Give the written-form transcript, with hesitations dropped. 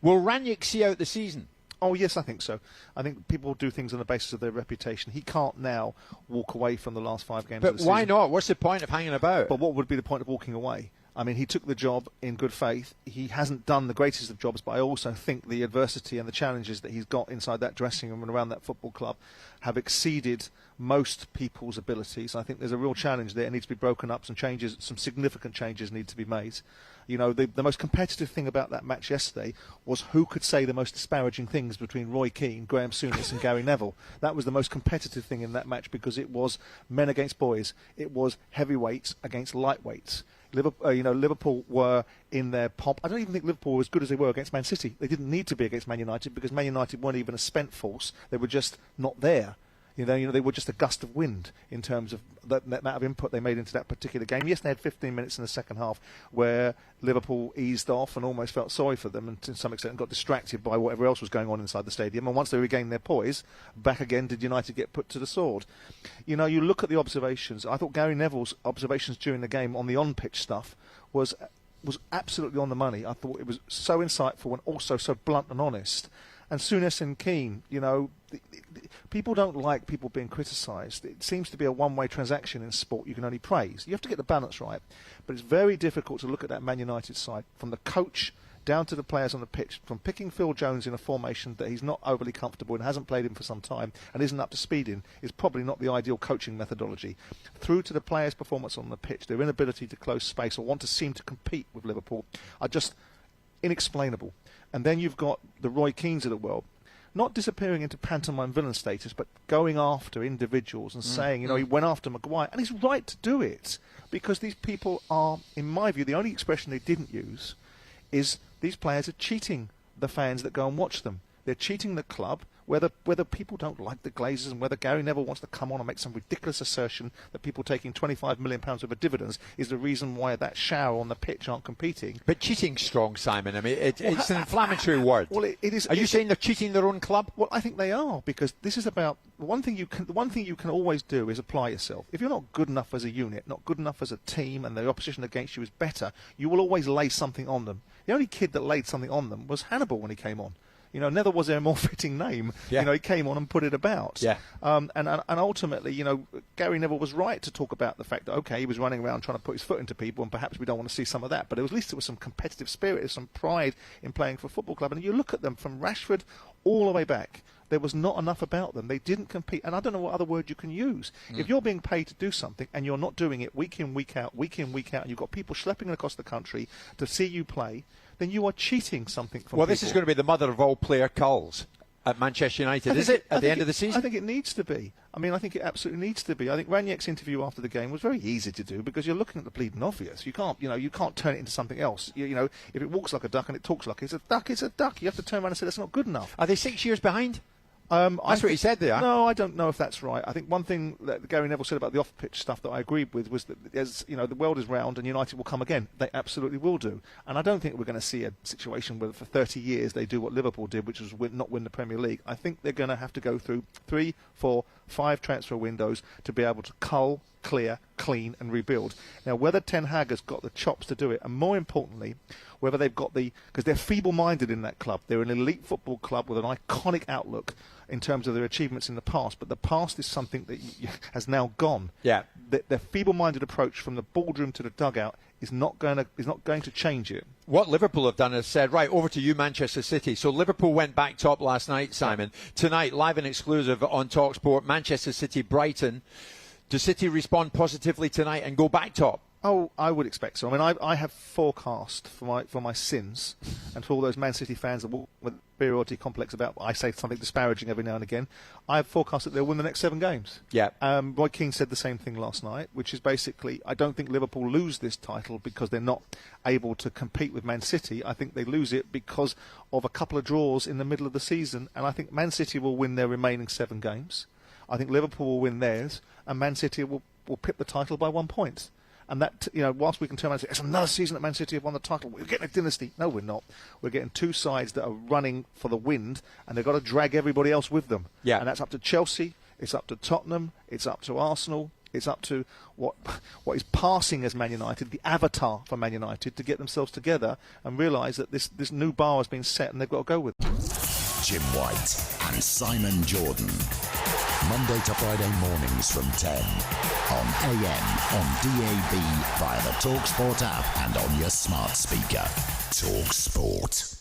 Will Ranić see out the season? Oh, yes, I think so. I think people do things on the basis of their reputation. He can't now walk away from the last 5 games of the season. But why not? What's the point of hanging about? But what would be the point of walking away? I mean, he took the job in good faith. He hasn't done the greatest of jobs, but I also think the adversity and the challenges that he's got inside that dressing room and around that football club have exceeded most people's abilities. I think there's a real challenge there. It needs to be broken up. Some significant changes need to be made. You know, the most competitive thing about that match yesterday was who could say the most disparaging things between Roy Keane, Graham Souness and Gary Neville. That was the most competitive thing in that match because it was men against boys. It was heavyweights against lightweights. Liverpool were in their pomp. I don't even think Liverpool were as good as they were against Man City. They didn't need to be against Man United because Man United weren't even a spent force. They were just not there. They were just a gust of wind in terms of the amount of input they made into that particular game. Yes, they had 15 minutes in the second half where Liverpool eased off and almost felt sorry for them and to some extent got distracted by whatever else was going on inside the stadium. And once they regained their poise, back again did United get put to the sword. You look at the observations. I thought Gary Neville's observations during the game on the on-pitch stuff was absolutely on the money. I thought it was so insightful and also so blunt and honest. And Souness and Keane, people don't like people being criticised. It seems to be a one-way transaction in sport. You can only praise. You have to get the balance right. But it's very difficult to look at that Man United side, from the coach down to the players on the pitch, from picking Phil Jones in a formation that he's not overly comfortable and hasn't played in for some time and isn't up to speed in, is probably not the ideal coaching methodology, through to the players' performance on the pitch, their inability to close space or want to seem to compete with Liverpool, are just inexplainable. And then you've got the Roy Keanes of the world, not disappearing into pantomime villain status, but going after individuals and saying, he went after Maguire. And he's right to do it, because these people are, in my view, the only expression they didn't use is these players are cheating the fans that go and watch them. They're cheating the club, whether people don't like the Glazers and whether Gary Neville wants to come on and make some ridiculous assertion that people taking £25 million worth of dividends is the reason why that shower on the pitch aren't competing. But cheating's strong, Simon. I mean, it's an inflammatory word. Well, it is. Are you saying they're cheating their own club? Well, I think they are, because this is about the one thing you can always do is apply yourself. If you're not good enough as a unit, not good enough as a team, and the opposition against you is better, you will always lay something on them. The only kid that laid something on them was Hannibal when he came on. Never was there a more fitting name. Yeah. He came on and put it about. Yeah. And ultimately, Gary Neville was right to talk about the fact that, okay, he was running around trying to put his foot into people, and perhaps we don't want to see some of that. But at least there was some competitive spirit, some pride in playing for a football club. And you look at them from Rashford all the way back. There was not enough about them. They didn't compete. And I don't know what other word you can use. If you're being paid to do something and you're not doing it week in, week out, and you've got people schlepping across the country to see you play, then you are cheating something from people. This is going to be the mother of all player culls at Manchester United, is it, at the end of the season? I think it needs to be. I think it absolutely needs to be. I think Ranić's interview after the game was very easy to do, because you're looking at the bleeding obvious. You can't turn it into something else. If it walks like a duck and it talks like it's a duck, it's a duck. You have to turn around and say that's not good enough. Are they 6 years behind? That's what he said there. No, I don't know if that's right. I think one thing that Gary Neville said about the off-pitch stuff that I agreed with was that, the world is round and United will come again. They absolutely will do. And I don't think we're going to see a situation where for 30 years they do what Liverpool did, which was not win the Premier League. I think they're going to have to go through 3, 4, 5 transfer windows to be able to cull, clear, clean and rebuild. Now, whether Ten Hag has got the chops to do it, and more importantly, whether they've got because they're feeble-minded in that club. They're an elite football club with an iconic outlook in terms of their achievements in the past, but the past is something that has now gone. Yeah. Their feeble-minded approach from the boardroom to the dugout is not going to change it. What Liverpool have done is said, right, over to you, Manchester City. So Liverpool went back top last night, Simon. Tonight, live and exclusive on TalkSport, Manchester City, Brighton. Does City respond positively tonight and go back top? Oh, I would expect so. I have forecast for my sins, and for all those Man City fans that walk with superiority complex about I say something disparaging every now and again, I have forecast that they'll win the next 7 games. Yeah. Roy Keane said the same thing last night, which is basically, I don't think Liverpool lose this title because they're not able to compete with Man City. I think they lose it because of a couple of draws in the middle of the season, and I think Man City will win their remaining 7 games. I think Liverpool will win theirs, and Man City will pip the title by 1 point. And that, whilst we can turn around and say, it's another season that Man City have won the title, we're getting a dynasty. No, we're not. We're getting 2 sides that are running for the wind, and they've got to drag everybody else with them. Yeah. And that's up to Chelsea, it's up to Tottenham, it's up to Arsenal, It's up to what is passing as Man United, the avatar for Man United, to get themselves together and realise that this new bar has been set and they've got to go with it. Jim White and Simon Jordan. Monday to Friday mornings from 10 on AM, on DAB, via the TalkSport app and on your smart speaker. TalkSport.